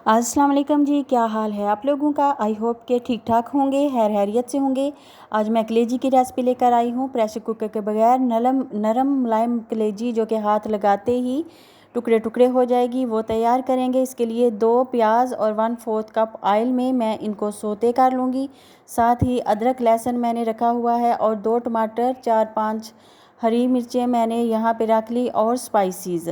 अस्सलाम वालेकुम जी, क्या हाल है आप लोगों का। आई होप के ठीक ठाक होंगे, हैरियत से होंगे। आज मैं कलेजी की रेसिपी लेकर आई हूँ। प्रेशर कुकर के बगैर नरम मुलायम कलेजी जो कि हाथ लगाते ही टुकड़े टुकड़े हो जाएगी, वो तैयार करेंगे। इसके लिए 2 प्याज और 1/4 कप ऑयल में मैं इनको सोते कर लूँगी। साथ ही अदरक लहसुन मैंने रखा हुआ है और 2 टमाटर, 4-5 हरी मिर्चें मैंने यहाँ पे रख ली और स्पाइसेस।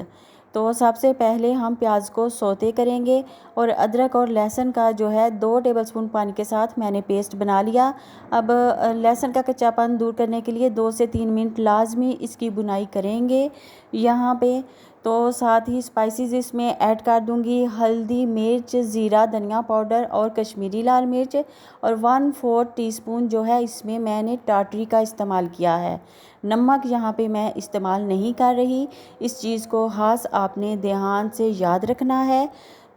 तो सबसे पहले हम प्याज को सौते करेंगे और अदरक और लहसुन का जो है 2 टेबलस्पून पानी के साथ मैंने पेस्ट बना लिया। अब लहसुन का कच्चापन दूर करने के लिए 2 से 3 मिनट लाजमी इसकी बुनाई करेंगे यहाँ पे। तो साथ ही स्पाइसेस इसमें ऐड कर दूंगी, हल्दी, मिर्च, ज़ीरा, धनिया पाउडर और कश्मीरी लाल मिर्च और 1/4 टीस्पून जो है इसमें मैंने टाटरी का इस्तेमाल किया है। नमक यहाँ पे मैं इस्तेमाल नहीं कर रही, इस चीज़ को खास आपने ध्यान से याद रखना है।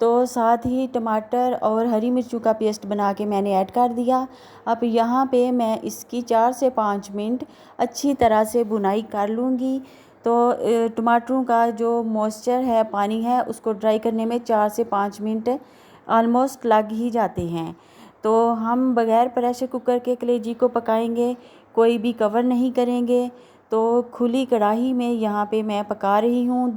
तो साथ ही टमाटर और हरी मिर्चों का पेस्ट बना के मैंने ऐड कर दिया। अब यहाँ पे मैं इसकी 4 से 5 मिनट अच्छी तरह से बुनाई कर लूँगी। तो टमाटरों का जो मॉइस्चर है, पानी है, उसको ड्राई करने में 4 से 5 मिनट ऑलमोस्ट लग ही जाते हैं। तो हम बग़ैर प्रेशर कुकर के कलेजी को पकाएंगे, कोई भी कवर नहीं करेंगे। तो खुली कढ़ाई में यहाँ पे मैं पका रही हूँ।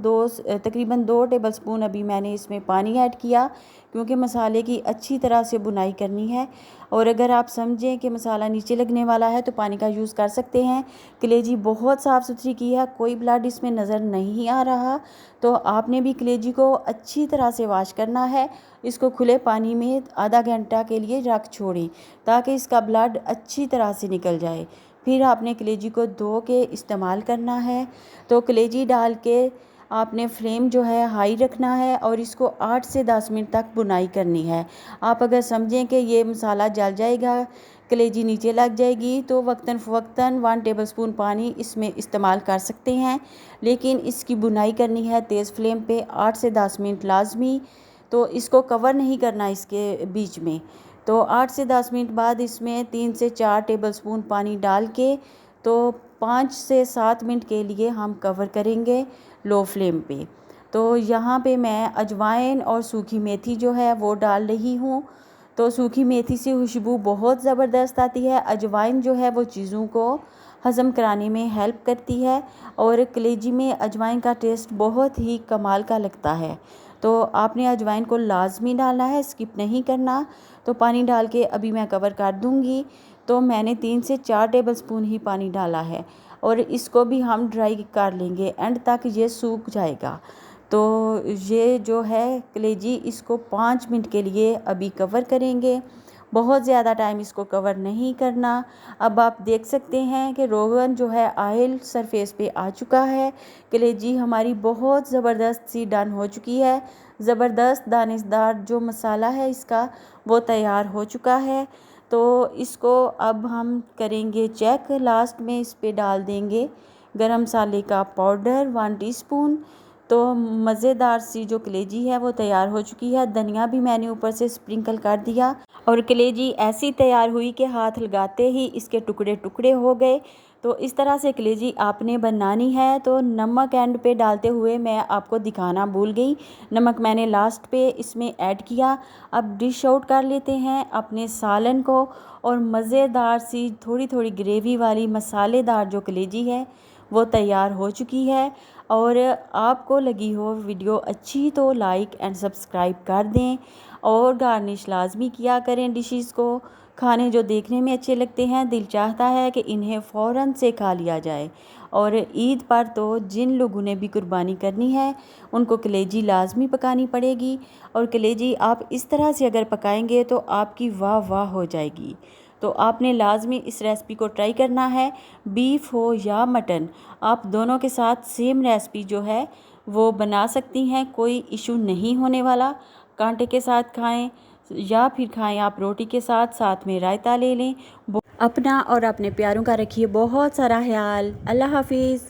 तकरीबन 2 टेबलस्पून अभी मैंने इसमें पानी ऐड किया, क्योंकि मसाले की अच्छी तरह से बुनाई करनी है। और अगर आप समझें कि मसाला नीचे लगने वाला है तो पानी का यूज़ कर सकते हैं। कलेजी बहुत साफ़ सुथरी की है, कोई ब्लड इसमें नज़र नहीं आ रहा। तो आपने भी कलेजी को अच्छी तरह से वॉश करना है। इसको खुले पानी में आधा घंटा के लिए रख छोड़ें ताकि इसका ब्लड अच्छी तरह से निकल जाए। फिर आपने कलेजी को धो के इस्तेमाल करना है। तो कलेजी डाल के आपने फ्लेम जो है हाई रखना है और इसको 8 से 10 मिनट तक बुनाई करनी है। आप अगर समझें कि ये मसाला जल जाएगा, कलेजी नीचे लग जाएगी, तो वक्तन फ़वक्तन 1 टेबलस्पून पानी इसमें इस्तेमाल कर सकते हैं। लेकिन इसकी बुनाई करनी है तेज़ फ्लेम पे 8 से 10 मिनट लाजमी। तो इसको कवर नहीं करना इसके बीच में। तो 8 से 10 मिनट बाद इसमें 3 से 4 टेबलस्पून पानी डाल के तो 5 से 7 मिनट के लिए हम कवर करेंगे लो फ्लेम पे। तो यहाँ पे मैं अजवाइन और सूखी मेथी जो है वो डाल रही हूँ। तो सूखी मेथी से खुशबू बहुत ज़बरदस्त आती है। अजवाइन जो है वो चीज़ों को हज़म कराने में हेल्प करती है और कलेजी में अजवाइन का टेस्ट बहुत ही कमाल का लगता है। तो आपने अजवाइन को लाजमी डालना है, स्किप नहीं करना। तो पानी डाल के अभी मैं कवर कर दूंगी। तो मैंने 3 से 4 टेबलस्पून ही पानी डाला है और इसको भी हम ड्राई कर लेंगे, एंड तक ये सूख जाएगा। तो ये जो है कलेजी, इसको 5 मिनट के लिए अभी कवर करेंगे, बहुत ज़्यादा टाइम इसको कवर नहीं करना। अब आप देख सकते हैं कि रोगन जो है ऑयल सरफेस पे आ चुका है। कलेजी हमारी बहुत ज़बरदस्त सी डन हो चुकी है। ज़बरदस्त दानेदार जो मसाला है इसका वो तैयार हो चुका है। तो इसको अब हम करेंगे चेक। लास्ट में इस पे डाल देंगे गरम मसाले का पाउडर 1 टीस्पून। तो मज़ेदार सी जो कलेजी है वो तैयार हो चुकी है। धनिया भी मैंने ऊपर से स्प्रिंकल कर दिया और कलेजी ऐसी तैयार हुई कि हाथ लगाते ही इसके टुकड़े टुकड़े हो गए। तो इस तरह से कलेजी आपने बनानी है। तो नमक एंड पे डालते हुए मैं आपको दिखाना भूल गई, नमक मैंने लास्ट पे इसमें ऐड किया। अब डिश आउट कर लेते हैं अपने सालन को और मज़ेदार सी थोड़ी थोड़ी ग्रेवी वाली मसालेदार जो कलेजी है वो तैयार हो चुकी है। और आपको लगी हो वीडियो अच्छी तो लाइक एंड सब्सक्राइब कर दें और गार्निश लाजमी किया करें। डिशेस को खाने जो देखने में अच्छे लगते हैं, दिल चाहता है कि इन्हें फ़ौरन से खा लिया जाए। और ईद पर तो जिन लोगों ने भी कुर्बानी करनी है उनको कलेजी लाजमी पकानी पड़ेगी। और कलेजी आप इस तरह से अगर पकाएंगे तो आपकी वाह वाह हो जाएगी। तो आपने लाजमी इस रेसिपी को ट्राई करना है। बीफ हो या मटन, आप दोनों के साथ सेम रेसिपी जो है वो बना सकती हैं, कोई इशू नहीं होने वाला। कांटे के साथ खाएं या फिर खाएं आप रोटी के साथ, साथ में रायता ले लें। अपना और अपने प्यारों का रखिए बहुत सारा ख्याल। अल्लाह हाफिज़।